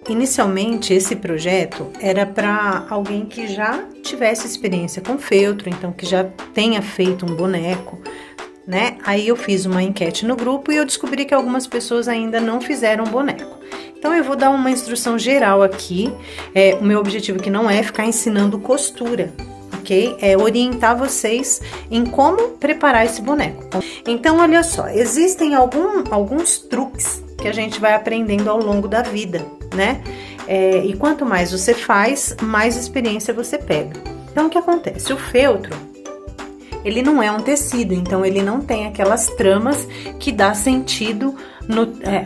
inicialmente esse projeto era para alguém que já tivesse experiência com feltro, então que já tenha feito um boneco, né? Aí eu fiz uma enquete no grupo e eu descobri que algumas pessoas ainda não fizeram boneco. Então eu vou dar uma instrução geral aqui. O meu objetivo aqui não é ficar ensinando costura, ok? É orientar vocês em como preparar esse boneco. Então olha só, existem alguns truques que a gente vai aprendendo ao longo da vida, né? E quanto mais você faz, mais experiência você pega. Então o que acontece? O feltro, ele não é um tecido, então ele não tem aquelas tramas que dá sentido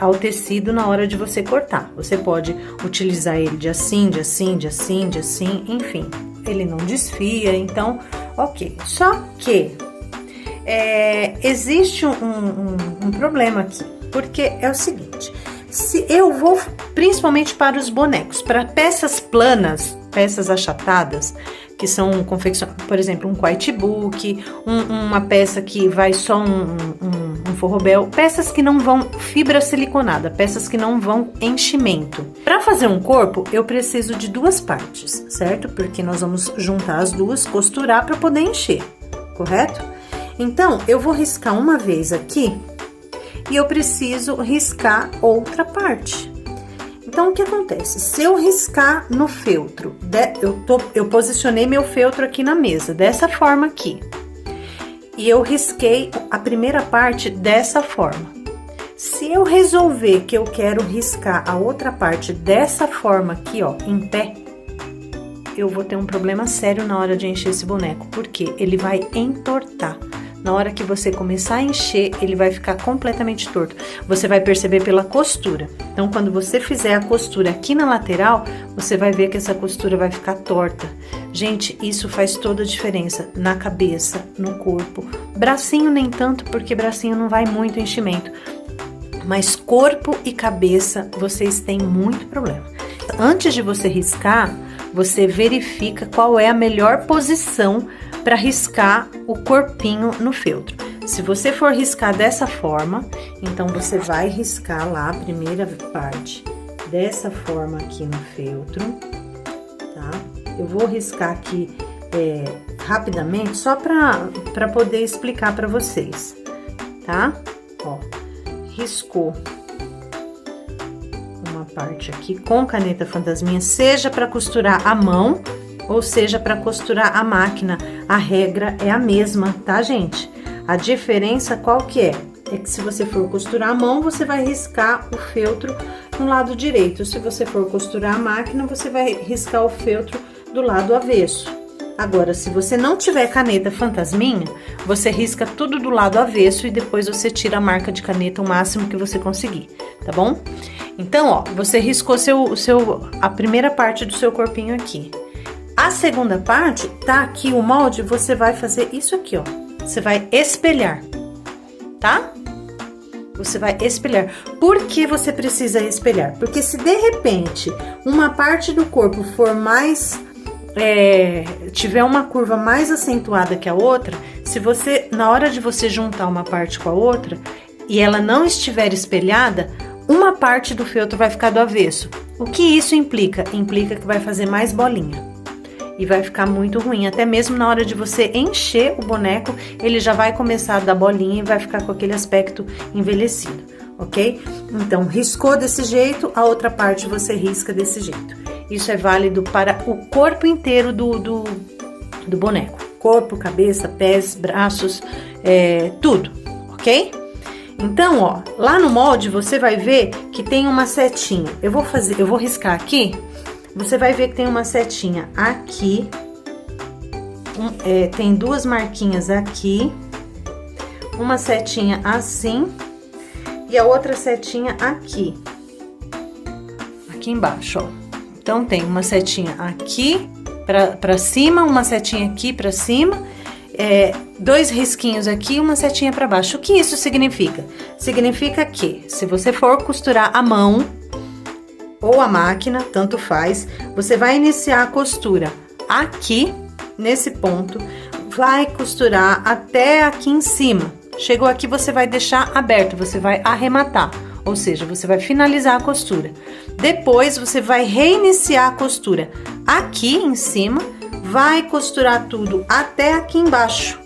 ao tecido na hora de você cortar. Você pode utilizar ele de assim, de assim, de assim, de assim, enfim. Ele não desfia, então, ok. Só que existe um problema aqui, porque é o seguinte, se eu vou, principalmente para os bonecos, para peças planas, peças achatadas, que são confeccionadas, por exemplo, um quiet book, uma peça que vai só um forrobel, peças que não vão fibra siliconada, peças que não vão enchimento. Para fazer um corpo, eu preciso de duas partes, certo? Porque nós vamos juntar as duas, costurar para poder encher, correto? Então, eu vou riscar uma vez aqui e eu preciso riscar outra parte. Então, o que acontece? Se eu riscar no feltro, eu posicionei meu feltro aqui na mesa, dessa forma aqui. E eu risquei a primeira parte dessa forma. Se eu resolver que eu quero riscar a outra parte dessa forma aqui, ó, em pé, eu vou ter um problema sério na hora de encher esse boneco, porque ele vai entortar. Na hora que você começar a encher, ele vai ficar completamente torto. Você vai perceber pela costura. Então, quando você fizer a costura aqui na lateral, você vai ver que essa costura vai ficar torta. Gente, isso faz toda a diferença na cabeça, no corpo. Bracinho nem tanto, porque bracinho não vai muito enchimento. Mas corpo e cabeça, vocês têm muito problema. Antes de você riscar, você verifica qual é a melhor posição para riscar o corpinho no feltro. Se você for riscar dessa forma, então você vai riscar lá a primeira parte dessa forma aqui no feltro, tá? Eu vou riscar aqui rapidamente, só para poder explicar para vocês, tá? Ó, riscou uma parte aqui com caneta fantasminha, seja para costurar a mão, ou seja, para costurar a máquina, a regra é a mesma, tá, gente? A diferença qual que é? É que se você for costurar a mão, você vai riscar o feltro no lado direito. Se você for costurar a máquina, você vai riscar o feltro do lado avesso. Agora, se você não tiver caneta fantasminha, você risca tudo do lado avesso e depois você tira a marca de caneta o máximo que você conseguir, tá bom? Então, ó, você riscou a primeira parte do seu corpinho aqui. A segunda parte, tá aqui o molde, você vai fazer isso aqui, ó. Você vai espelhar, tá? Você vai espelhar. Por que você precisa espelhar? Porque se de repente uma parte do corpo for mais... tiver uma curva mais acentuada que a outra, se você, na hora de você juntar uma parte com a outra, e ela não estiver espelhada, uma parte do feltro vai ficar do avesso. O que isso implica? Implica que vai fazer mais bolinha. E vai ficar muito ruim, até mesmo na hora de você encher o boneco, ele já vai começar a dar bolinha e vai ficar com aquele aspecto envelhecido, ok? Então, riscou desse jeito, a outra parte você risca desse jeito. Isso é válido para o corpo inteiro do boneco. Corpo, cabeça, pés, braços, tudo, ok? Então, ó, lá no molde você vai ver que tem uma setinha. Eu vou riscar aqui. Você vai ver que tem uma setinha aqui, tem duas marquinhas aqui, uma setinha assim e a outra setinha aqui embaixo, ó. Então, tem uma setinha aqui pra cima, uma setinha aqui pra cima, dois risquinhos aqui e uma setinha pra baixo. O que isso significa? Significa que, se você for costurar a mão ou a máquina, tanto faz, você vai iniciar a costura aqui, nesse ponto, vai costurar até aqui em cima. Chegou aqui, você vai deixar aberto, você vai arrematar, ou seja, você vai finalizar a costura. Depois, você vai reiniciar a costura aqui em cima, vai costurar tudo até aqui embaixo.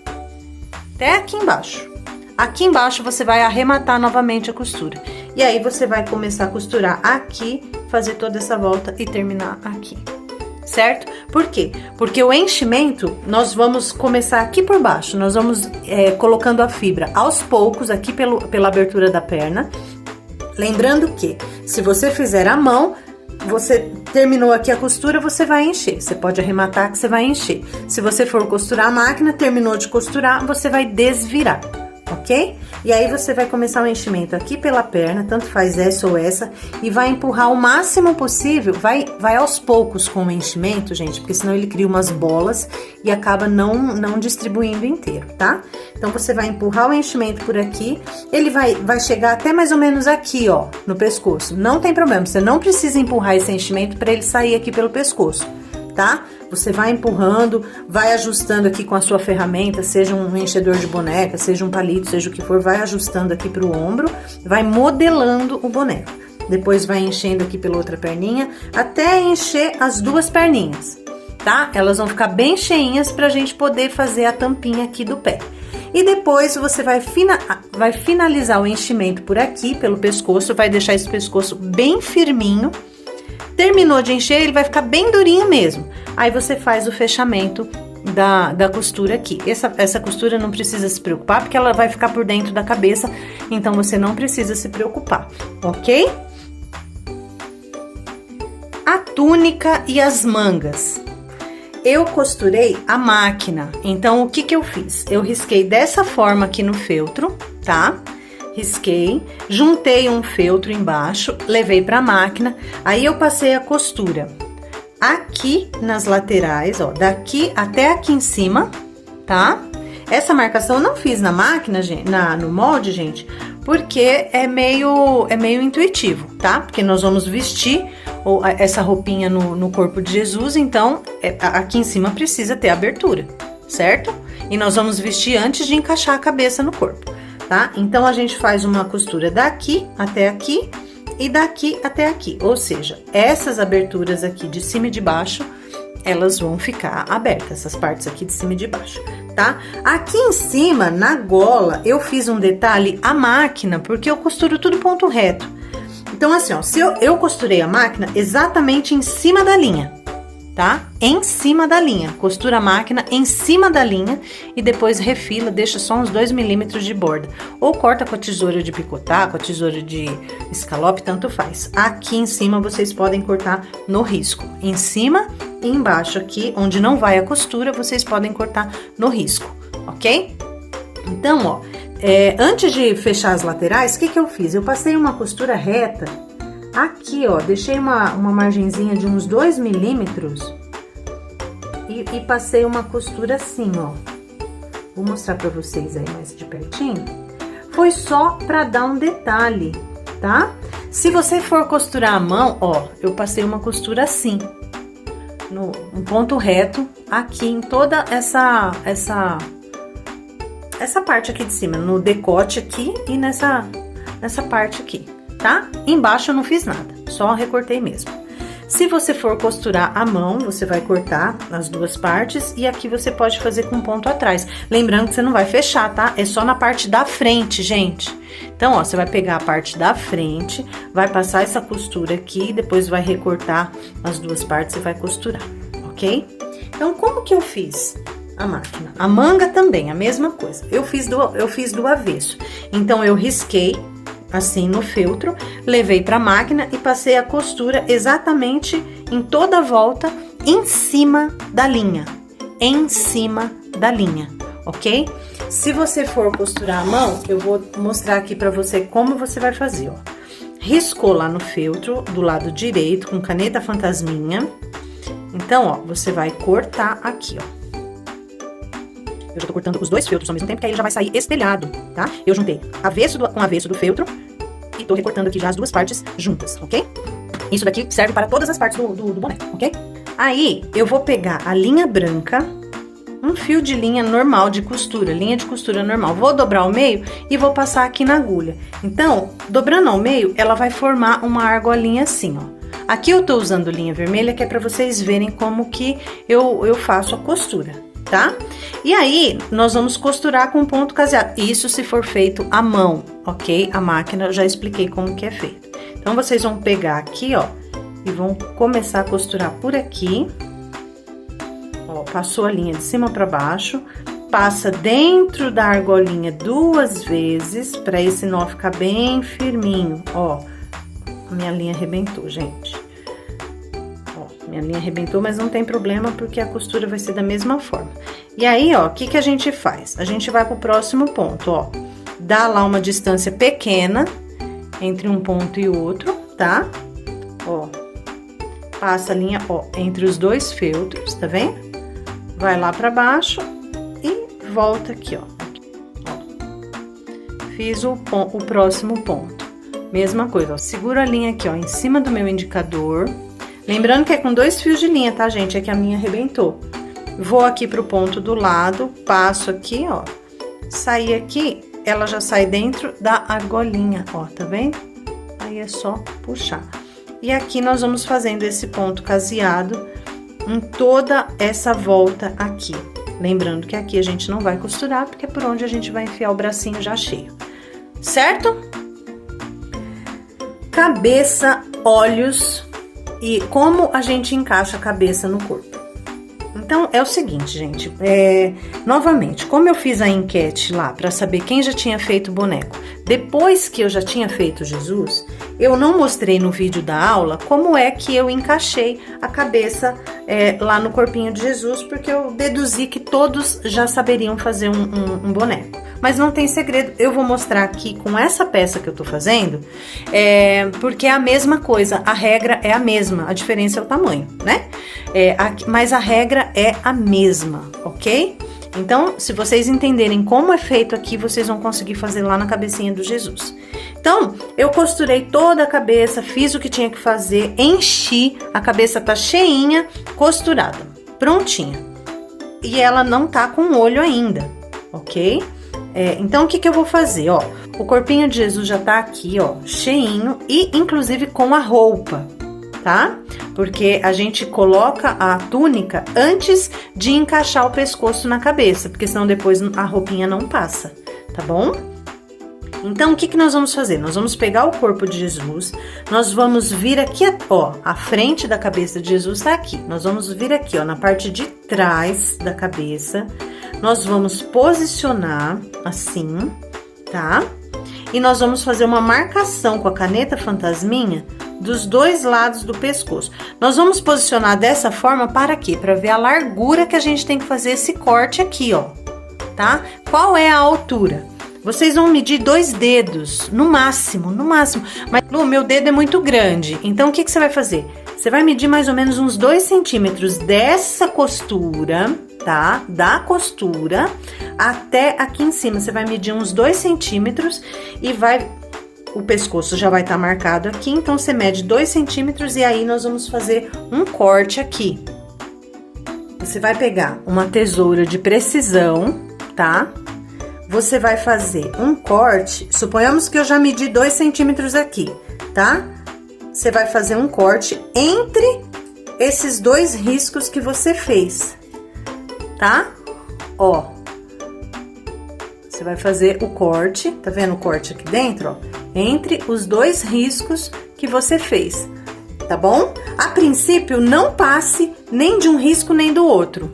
Até aqui embaixo. Aqui embaixo, você vai arrematar novamente a costura. E aí, você vai começar a costurar aqui, fazer toda essa volta e terminar aqui. Certo? Por quê? Porque o enchimento, nós vamos começar aqui por baixo, nós vamos colocando a fibra aos poucos aqui pela abertura da perna. Lembrando que, se você fizer à mão, você terminou aqui a costura, você vai encher. Você pode arrematar que você vai encher. Se você for costurar a máquina, terminou de costurar, você vai desvirar. Ok? E aí, você vai começar o enchimento aqui pela perna, tanto faz essa ou essa, e vai empurrar o máximo possível, vai aos poucos com o enchimento, gente, porque senão ele cria umas bolas e acaba não distribuindo inteiro, tá? Então, você vai empurrar o enchimento por aqui, ele vai chegar até mais ou menos aqui, ó, no pescoço. Não tem problema, você não precisa empurrar esse enchimento para ele sair aqui pelo pescoço, tá? Você vai empurrando, vai ajustando aqui com a sua ferramenta, seja um enchedor de boneca, seja um palito, seja o que for, vai ajustando aqui pro ombro, vai modelando o boneco. Depois vai enchendo aqui pela outra perninha, até encher as duas perninhas, tá? Elas vão ficar bem cheinhas pra gente poder fazer a tampinha aqui do pé. E depois você vai finalizar o enchimento por aqui, pelo pescoço, vai deixar esse pescoço bem firminho. Terminou de encher, ele vai ficar bem durinho mesmo. Aí você faz o fechamento da costura aqui. Essa costura não precisa se preocupar, porque ela vai ficar por dentro da cabeça, então você não precisa se preocupar, ok? A túnica e as mangas. Eu costurei a máquina, então o que que eu fiz? Eu risquei dessa forma aqui no feltro, tá? Risquei, juntei um feltro embaixo, levei pra máquina, aí eu passei a costura aqui nas laterais, ó, daqui até aqui em cima, tá? Essa marcação eu não fiz na máquina, gente, no molde, gente, porque é meio intuitivo, tá? Porque nós vamos vestir essa roupinha no corpo de Jesus, então aqui em cima precisa ter abertura, certo? E nós vamos vestir antes de encaixar a cabeça no corpo. Tá? Então, a gente faz uma costura daqui até aqui e daqui até aqui. Ou seja, essas aberturas aqui de cima e de baixo, elas vão ficar abertas, essas partes aqui de cima e de baixo, tá? Aqui em cima, na gola, eu fiz um detalhe à máquina, porque eu costuro tudo ponto reto. Então, assim, ó, se eu costurei a máquina exatamente em cima da linha, tá? Em cima da linha, costura a máquina em cima da linha e depois refila, deixa só uns 2 milímetros de borda. Ou corta com a tesoura de picotar, com a tesoura de escalope, tanto faz. Aqui em cima vocês podem cortar no risco. Em cima e embaixo aqui, onde não vai a costura, vocês podem cortar no risco, ok? Então, ó, antes de fechar as laterais, o que que eu fiz? Eu passei uma costura reta. Aqui, ó, deixei uma margenzinha de uns 2 milímetros e passei uma costura assim, ó. Vou mostrar pra vocês aí mais de pertinho. Foi só pra dar um detalhe, tá? Se você for costurar à mão, ó, eu passei uma costura assim, um ponto reto, aqui em toda essa parte aqui de cima, no decote aqui e nessa parte aqui. Tá? Embaixo eu não fiz nada, só recortei mesmo. Se você for costurar à mão, você vai cortar as duas partes e aqui você pode fazer com ponto atrás. Lembrando que você não vai fechar, tá? É só na parte da frente, gente. Então, ó, você vai pegar a parte da frente, vai passar essa costura aqui, depois vai recortar as duas partes e vai costurar, ok? Então, como que eu fiz a máquina? A manga também, a mesma coisa. Eu fiz do avesso. Então, eu risquei assim no feltro, levei pra máquina e passei a costura exatamente em toda a volta em cima da linha, ok? Se você for costurar à mão, eu vou mostrar aqui pra você como você vai fazer, ó. Riscou lá no feltro, do lado direito, com caneta fantasminha. Então, ó, você vai cortar aqui, ó. Eu já tô cortando os dois feltros ao mesmo tempo, que aí ele já vai sair espelhado, tá? Eu juntei avesso com avesso do feltro e tô recortando aqui já as duas partes juntas, ok? Isso daqui serve para todas as partes do boneco, ok? Aí, eu vou pegar a linha branca um fio de linha normal de costura, linha de costura normal. Vou dobrar ao meio e vou passar aqui na agulha. Então, dobrando ao meio, ela vai formar uma argolinha assim, ó. Aqui eu tô usando linha vermelha, que é pra vocês verem como que eu faço a costura, tá? E aí, nós vamos costurar com ponto caseado. Isso se for feito à mão, ok? A máquina, eu já expliquei como que é feito. Então, vocês vão pegar aqui, ó, e vão começar a costurar por aqui. Ó, passou a linha de cima pra baixo, passa dentro da argolinha 2 vezes, pra esse nó ficar bem firminho, ó. Minha linha arrebentou, gente. Ó, minha linha arrebentou, mas não tem problema, porque a costura vai ser da mesma forma. E aí, ó, o que que a gente faz? A gente vai pro próximo ponto, ó. Dá lá uma distância pequena entre um ponto e outro, tá? Ó, passa a linha, ó, entre os 2 feltros, tá vendo? Vai lá pra baixo e volta aqui, ó. Fiz o próximo ponto. Mesma coisa, ó, seguro a linha aqui, ó, em cima do meu indicador. Lembrando que é com 2 fios de linha, tá, gente? É que a minha arrebentou. Vou aqui pro ponto do lado, passo aqui, ó. Saí aqui, ela já sai dentro da argolinha, ó, tá vendo? Aí é só puxar. E aqui nós vamos fazendo esse ponto caseado em toda essa volta aqui. Lembrando que aqui a gente não vai costurar, porque é por onde a gente vai enfiar o bracinho já cheio. Certo? Cabeça, olhos e como a gente encaixa a cabeça no corpo. Então, é o seguinte, gente, novamente, como eu fiz a enquete lá para saber quem já tinha feito o boneco, depois que eu já tinha feito Jesus, eu não mostrei no vídeo da aula como é que eu encaixei a cabeça lá no corpinho de Jesus, porque eu deduzi que todos já saberiam fazer um boneco. Mas não tem segredo, eu vou mostrar aqui com essa peça que eu tô fazendo, porque é a mesma coisa, a regra é a mesma, a diferença é o tamanho, né? Mas a regra é a mesma, ok? Então, se vocês entenderem como é feito aqui, vocês vão conseguir fazer lá na cabecinha do Jesus. Então, eu costurei toda a cabeça, fiz o que tinha que fazer, enchi, a cabeça tá cheinha, costurada, prontinha. E ela não tá com olho ainda, ok? Então, o que que eu vou fazer, ó? O corpinho de Jesus já tá aqui, ó, cheinho e inclusive com a roupa, tá? Porque a gente coloca a túnica antes de encaixar o pescoço na cabeça, porque senão depois a roupinha não passa, tá bom? Então, o que que nós vamos fazer? Nós vamos pegar o corpo de Jesus, nós vamos vir aqui, ó, a frente da cabeça de Jesus tá aqui. Nós vamos vir aqui, ó, na parte de trás da cabeça, nós vamos posicionar assim, tá? E nós vamos fazer uma marcação com a caneta fantasminha dos 2 lados do pescoço. Nós vamos posicionar dessa forma para quê? Para ver a largura que a gente tem que fazer esse corte aqui, ó, tá? Qual é a altura? Vocês vão medir 2 dedos, no máximo. Mas, Lu, meu dedo é muito grande, então o que que você vai fazer? Você vai medir mais ou menos uns 2 centímetros dessa costura, tá? Da costura até aqui em cima. Você vai medir uns 2 centímetros e vai... O pescoço já vai estar marcado aqui, então você mede 2 centímetros e aí nós vamos fazer um corte aqui. Você vai pegar uma tesoura de precisão, tá? Você vai fazer um corte, suponhamos que eu já medi 2 centímetros aqui, tá? Você vai fazer um corte entre esses 2 riscos que você fez, tá? Ó, você vai fazer o corte, tá vendo o corte aqui dentro, ó? Entre os 2 riscos que você fez, tá bom? A princípio, não passe nem de um risco nem do outro,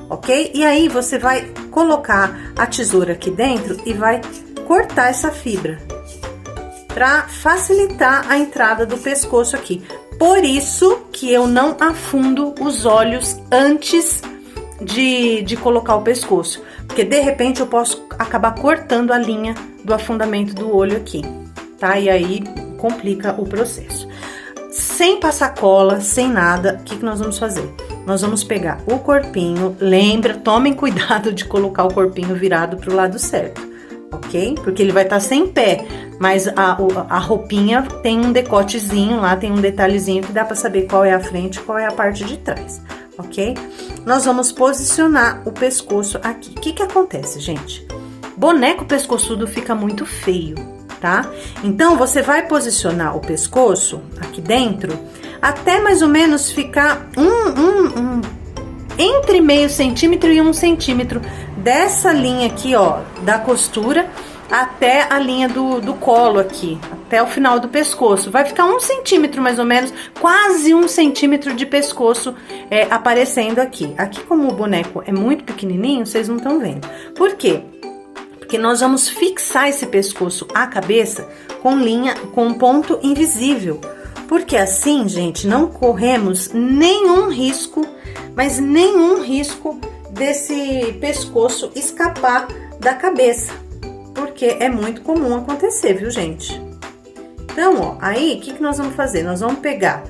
ok? E aí, você vai colocar a tesoura aqui dentro e vai cortar essa fibra para facilitar a entrada do pescoço aqui. Por isso que eu não afundo os olhos antes de colocar o pescoço, porque de repente eu posso acabar cortando a linha do afundamento do olho aqui, tá? E aí complica o processo. Sem passar cola, sem nada, o que que nós vamos fazer? Nós vamos pegar o corpinho, lembra, tomem cuidado de colocar o corpinho virado pro lado certo, ok? Porque ele vai estar sem pé, mas a roupinha tem um decotezinho lá, tem um detalhezinho que dá pra saber qual é a frente e qual é a parte de trás. ok? Nós vamos posicionar o pescoço aqui. O que que acontece, gente? Boneco pescoçudo fica muito feio, tá? Então, você vai posicionar o pescoço aqui dentro até mais ou menos ficar entre meio centímetro e 1 centímetro dessa linha aqui, ó, da costura até a linha do colo aqui, até o final do pescoço. Vai ficar 1 centímetro mais ou menos, quase 1 centímetro de pescoço aparecendo aqui. Aqui, como o boneco é muito pequenininho, vocês não estão vendo. Por quê? Porque nós vamos fixar esse pescoço à cabeça com ponto invisível. Porque assim, gente, não corremos nenhum risco, mas nenhum risco desse pescoço escapar da cabeça. Porque é muito comum acontecer, viu, gente? Então, ó, aí, o que nós vamos fazer? Nós vamos pegar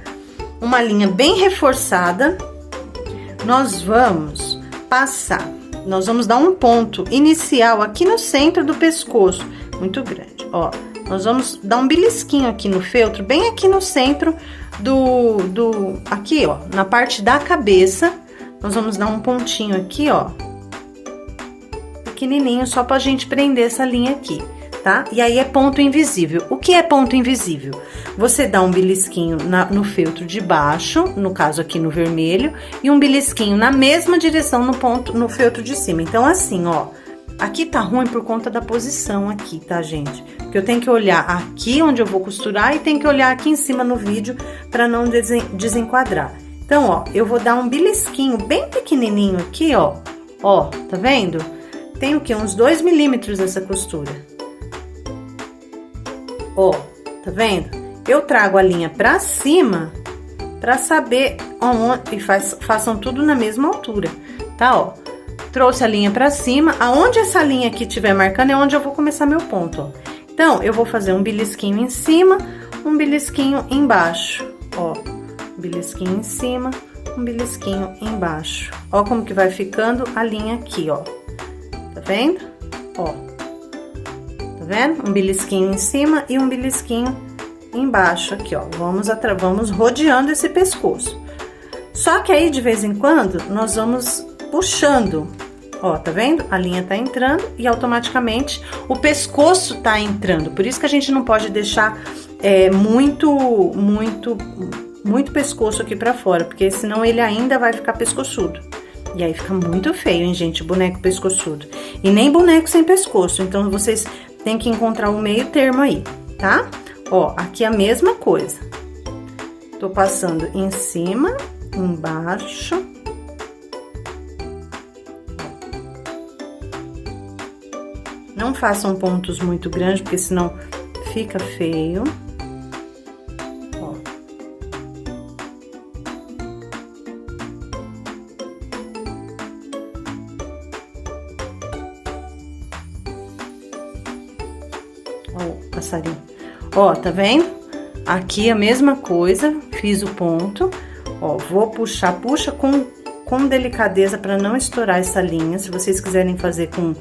uma linha bem reforçada, nós vamos passar, nós vamos dar um ponto inicial aqui no centro do pescoço, muito grande, ó. Nós vamos dar um belisquinho aqui no feltro, bem aqui no centro aqui, ó, na parte da cabeça, nós vamos dar um pontinho aqui, ó, pequenininho, só pra gente prender essa linha aqui, tá? E aí é ponto invisível. O que é ponto invisível? Você dá um belisquinho no feltro de baixo, no caso aqui no vermelho, e um belisquinho na mesma direção no feltro de cima. Então, assim, ó, aqui tá ruim por conta da posição aqui, tá, gente? Porque eu tenho que olhar aqui onde eu vou costurar e tenho que olhar aqui em cima no vídeo pra não desenquadrar. Então, ó, eu vou dar um belisquinho bem pequenininho aqui, ó, tá vendo? Tem o que? Uns 2 milímetros essa costura. Ó, tá vendo? Eu trago a linha pra cima pra saber onde, e façam tudo na mesma altura, tá? Ó, trouxe a linha pra cima, aonde essa linha aqui estiver marcando é onde eu vou começar meu ponto, ó. Então, eu vou fazer um belisquinho em cima, um belisquinho embaixo, ó. Um belisquinho em cima, um belisquinho embaixo. Ó como que vai ficando a linha aqui, ó. Tá vendo? Ó. Tá vendo? Um belisquinho em cima e um belisquinho embaixo aqui, ó. Vamos rodeando esse pescoço. Só que aí, de vez em quando, nós vamos puxando. Ó, tá vendo? A linha tá entrando e automaticamente o pescoço tá entrando. Por isso que a gente não pode deixar muito pescoço aqui pra fora, porque senão ele ainda vai ficar pescoçudo. E aí fica muito feio, hein, gente, boneco pescoçudo. E nem boneco sem pescoço, então vocês têm que encontrar o meio termo aí, tá? Ó, aqui a mesma coisa. Tô passando em cima, embaixo. Não façam pontos muito grandes, porque senão fica feio. Passarinho. Ó, tá vendo? Aqui a mesma coisa, fiz o ponto, ó, vou puxar, puxa com delicadeza para não estourar essa linha. Se vocês quiserem fazer com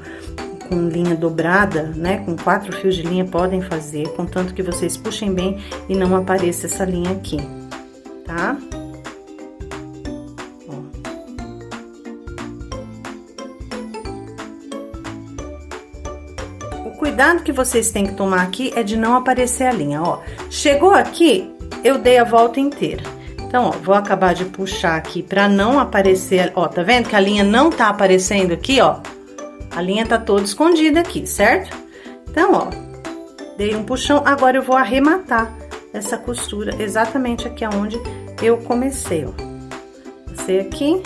linha dobrada, né, com 4 fios de linha, podem fazer, contanto que vocês puxem bem e não apareça essa linha aqui, tá? Cuidado que vocês têm que tomar aqui é de não aparecer a linha, ó. Chegou aqui, eu dei a volta inteira. Então, ó, vou acabar de puxar aqui pra não aparecer, ó, tá vendo que a linha não tá aparecendo aqui, ó? A linha tá toda escondida aqui, certo? Então, ó, dei um puxão, agora eu vou arrematar essa costura exatamente aqui aonde eu comecei, ó. Passei aqui,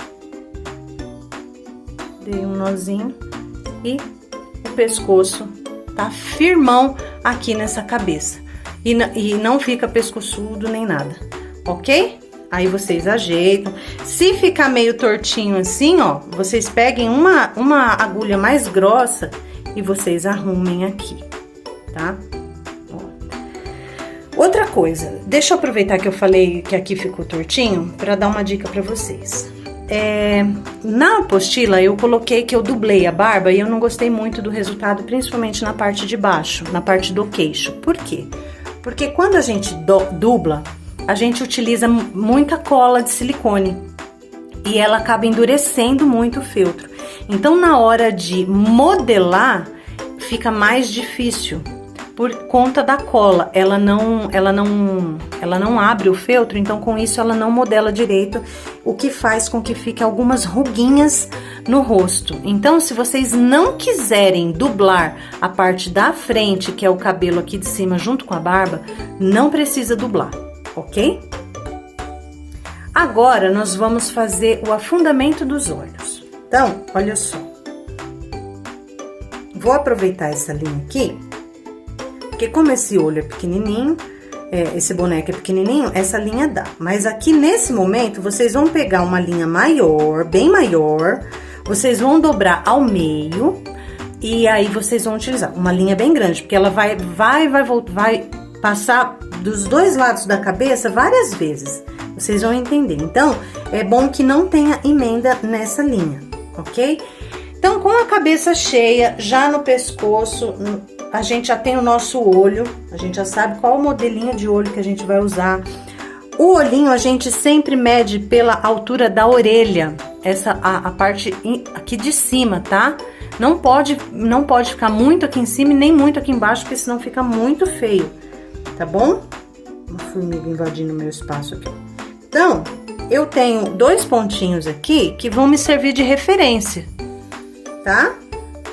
dei um nozinho e o pescoço tá firmão aqui nessa cabeça. E não fica pescoçudo nem nada, ok? Aí vocês ajeitam. Se ficar meio tortinho assim, ó, vocês peguem uma agulha mais grossa e vocês arrumem aqui, tá? Ó. Outra coisa, deixa eu aproveitar que eu falei que aqui ficou tortinho para dar uma dica para vocês. Na apostila eu coloquei que eu dublei a barba e eu não gostei muito do resultado, principalmente na parte de baixo, na parte do queixo. Por quê? Porque quando a gente dubla, a gente utiliza muita cola de silicone. e ela acaba endurecendo muito o feltro. Então, na hora de modelar, fica mais difícil por conta da cola. Ela não abre o feltro, então com isso ela não modela direito, o que faz com que fique algumas ruguinhas no rosto. Então, se vocês não quiserem dublar a parte da frente, que é o cabelo aqui de cima junto com a barba, não precisa dublar, ok? Agora, nós vamos fazer o afundamento dos olhos. Então, olha só. Vou aproveitar essa linha aqui, porque como esse olho é pequenininho, esse boneco é pequenininho, essa linha dá. Mas aqui, nesse momento, vocês vão pegar uma linha maior, bem maior, vocês vão dobrar ao meio, e aí vocês vão utilizar uma linha bem grande, porque ela vai passar dos dois lados da cabeça várias vezes. Vocês vão entender. Então, é bom que não tenha emenda nessa linha, ok? Então, com a cabeça cheia, já no pescoço, a gente já tem o nosso olho, a gente já sabe qual o modelinho de olho que a gente vai usar. O olhinho a gente sempre mede pela altura da orelha, a parte aqui de cima, tá? Não pode ficar muito aqui em cima e nem muito aqui embaixo, porque senão fica muito feio, tá bom? Uma formiga invadindo meu espaço aqui. Então, eu tenho 2 pontinhos aqui que vão me servir de referência, tá?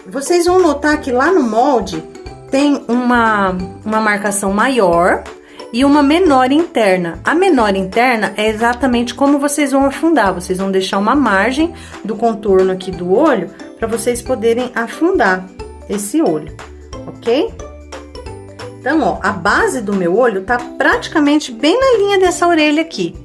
Vocês vão notar que lá no molde tem uma marcação maior e uma menor interna. A menor interna é exatamente como vocês vão afundar. Vocês vão deixar uma margem do contorno aqui do olho para vocês poderem afundar esse olho, ok? Então, ó, a base do meu olho tá praticamente bem na linha dessa orelha aqui.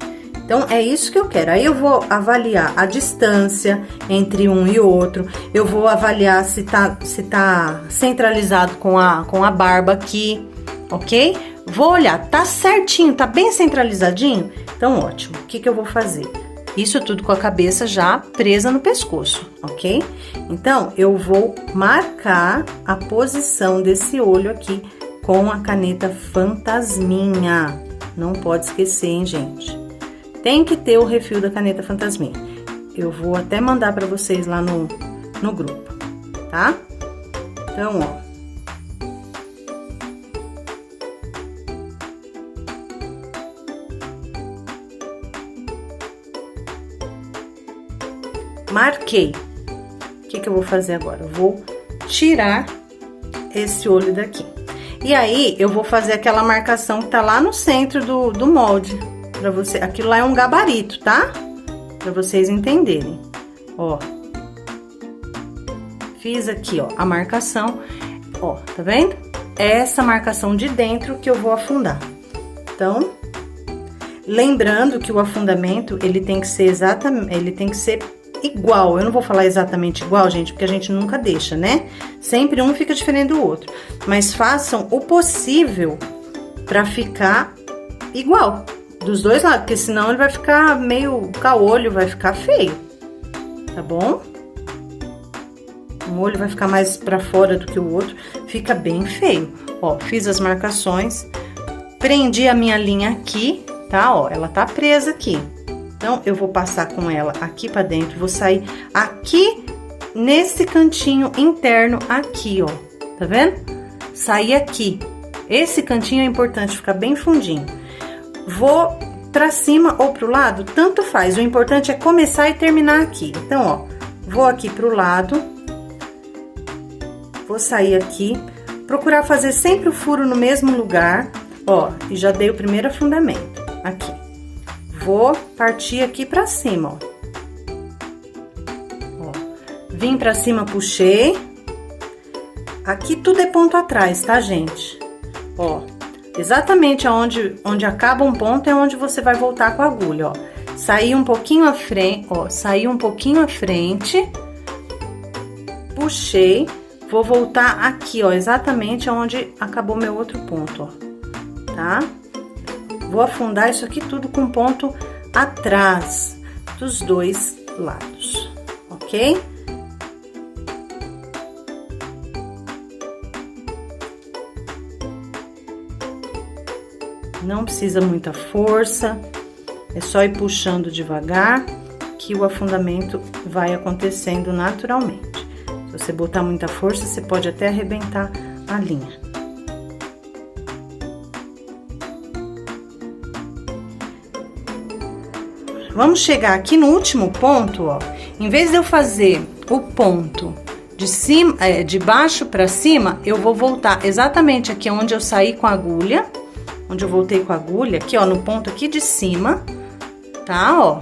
Então, é isso que eu quero. Aí, eu vou avaliar a distância entre um e outro. Eu vou avaliar se tá centralizado com a barba aqui, ok? Vou olhar, tá certinho, tá bem centralizadinho? Então, ótimo. O que eu vou fazer? Isso tudo com a cabeça já presa no pescoço, ok? Então, eu vou marcar a posição desse olho aqui com a caneta Fantasminha. Não pode esquecer, hein, gente? Tem que ter o refil da caneta Fantasminha. Eu vou até mandar pra vocês lá no grupo, tá? Então, ó. Marquei. O que eu vou fazer agora? Eu vou tirar esse olho daqui. E aí, eu vou fazer aquela marcação que tá lá no centro do molde. Pra você, aquilo lá é um gabarito, tá? Pra vocês entenderem. Ó. Fiz aqui, ó, a marcação. Ó, tá vendo? É essa marcação de dentro que eu vou afundar. Então, lembrando que o afundamento, ele tem que ser igual. Eu não vou falar exatamente igual, gente, porque a gente nunca deixa, né? Sempre um fica diferente do outro. Mas façam o possível pra ficar igual. Dos dois lados, porque senão ele vai ficar meio caolho, vai ficar feio, tá bom? Um olho vai ficar mais pra fora do que o outro, fica bem feio. Ó, fiz as marcações, prendi a minha linha aqui, tá? Ó, ela tá presa aqui. Então, eu vou passar com ela aqui pra dentro, vou sair aqui nesse cantinho interno aqui, ó, tá vendo? Sair aqui. Esse cantinho é importante ficar bem fundinho. Vou pra cima ou pro lado, tanto faz. O importante é começar e terminar aqui. Então, ó, vou aqui pro lado. Vou sair aqui. Procurar fazer sempre o furo no mesmo lugar. Ó, e já dei o primeiro afundamento. Aqui. Vou partir aqui pra cima, ó. Ó, vim pra cima, puxei. Aqui tudo é ponto atrás, tá, gente? Ó. Exatamente onde acaba um ponto é onde você vai voltar com a agulha, ó. Saí um pouquinho à frente, ó, saí um pouquinho à frente, puxei, vou voltar aqui, ó, exatamente onde acabou meu outro ponto, ó, tá? Vou afundar isso aqui tudo com ponto atrás dos dois lados, ok? Não precisa muita força, é só ir puxando devagar, que o afundamento vai acontecendo naturalmente. Se você botar muita força, você pode até arrebentar a linha. Vamos chegar aqui no último ponto, ó. Em vez de eu fazer o ponto de cima, de baixo para cima, eu vou voltar exatamente aqui onde eu saí com a agulha, onde eu voltei com a agulha, aqui, ó, no ponto aqui de cima, tá, ó.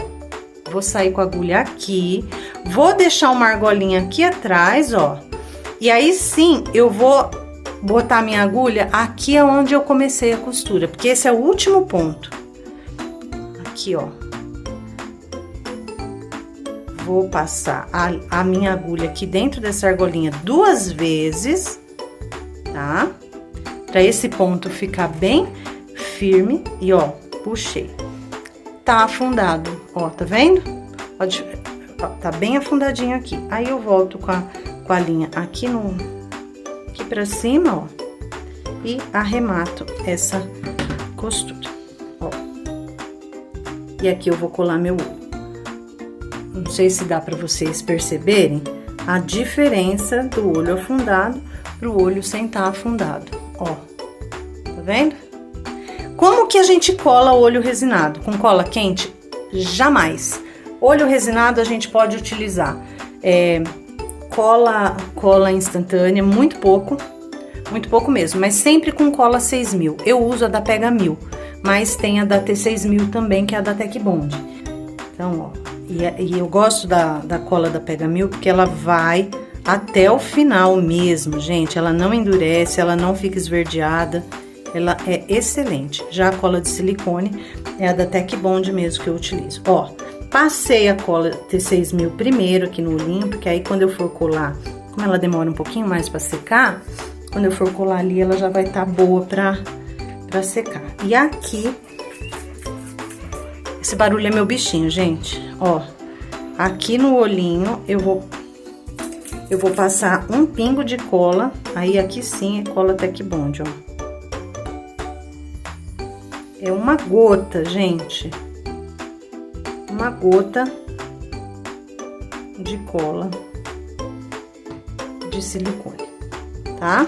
Vou sair com a agulha aqui, vou deixar uma argolinha aqui atrás, ó. E aí sim, eu vou botar minha agulha aqui onde eu comecei a costura, porque esse é o último ponto. Aqui, ó. Vou passar a minha agulha aqui dentro dessa argolinha 2 vezes, tá? Pra esse ponto ficar bem firme e, ó, puxei. Tá afundado, ó, tá vendo? Pode, ó, tá bem afundadinho aqui. Aí eu volto com a linha aqui pra cima, ó, e arremato essa costura, ó. E aqui eu vou colar meu olho. Não sei se dá pra vocês perceberem a diferença do olho afundado pro olho sem estar afundado, ó. Tá vendo? Como que a gente cola o olho resinado? Com cola quente? Jamais. Olho resinado a gente pode utilizar cola instantânea, muito pouco mesmo, mas sempre com cola 6000. Eu uso a da Pega 1000, mas tem a da T6000 também, que é a da Tec Bond. Então, ó, e eu gosto da cola da Pega 1000 porque ela vai até o final mesmo, gente. Ela não endurece, ela não fica esverdeada, ela é excelente. Já a cola de silicone é a da Tec Bond mesmo que eu utilizo. Ó, passei a cola T6000 primeiro aqui no olhinho, porque aí quando eu for colar, como ela demora um pouquinho mais pra secar, quando eu for colar ali, ela já vai estar boa pra secar. E aqui, esse barulho é meu bichinho, gente. Ó, aqui no olhinho eu vou passar um pingo de cola, aí aqui sim é cola Tec Bond, ó. É uma gota, gente. Uma gota de cola de silicone, tá?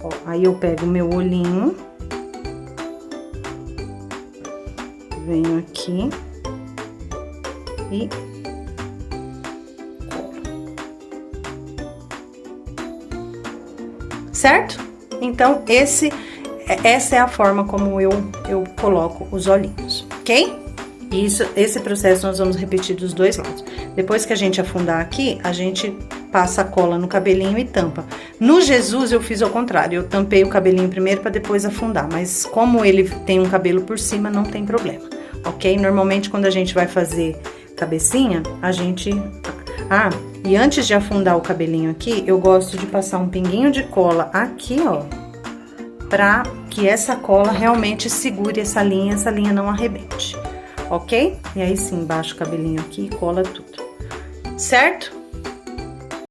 Ó, aí eu pego o meu olhinho, venho aqui e colo. Certo? Então, essa é a forma como eu coloco os olhinhos, ok? Esse processo nós vamos repetir dos dois lados. Depois que a gente afundar aqui, a gente passa a cola no cabelinho e tampa. No Jesus eu fiz ao contrário, eu tampei o cabelinho primeiro para depois afundar, mas como ele tem um cabelo por cima, não tem problema, ok? Normalmente quando a gente vai fazer cabecinha, a gente... Ah, e antes de afundar o cabelinho aqui, eu gosto de passar um pinguinho de cola aqui, ó, pra que essa cola realmente segure essa linha não arrebente, ok? E aí sim, baixa o cabelinho aqui e cola tudo, certo?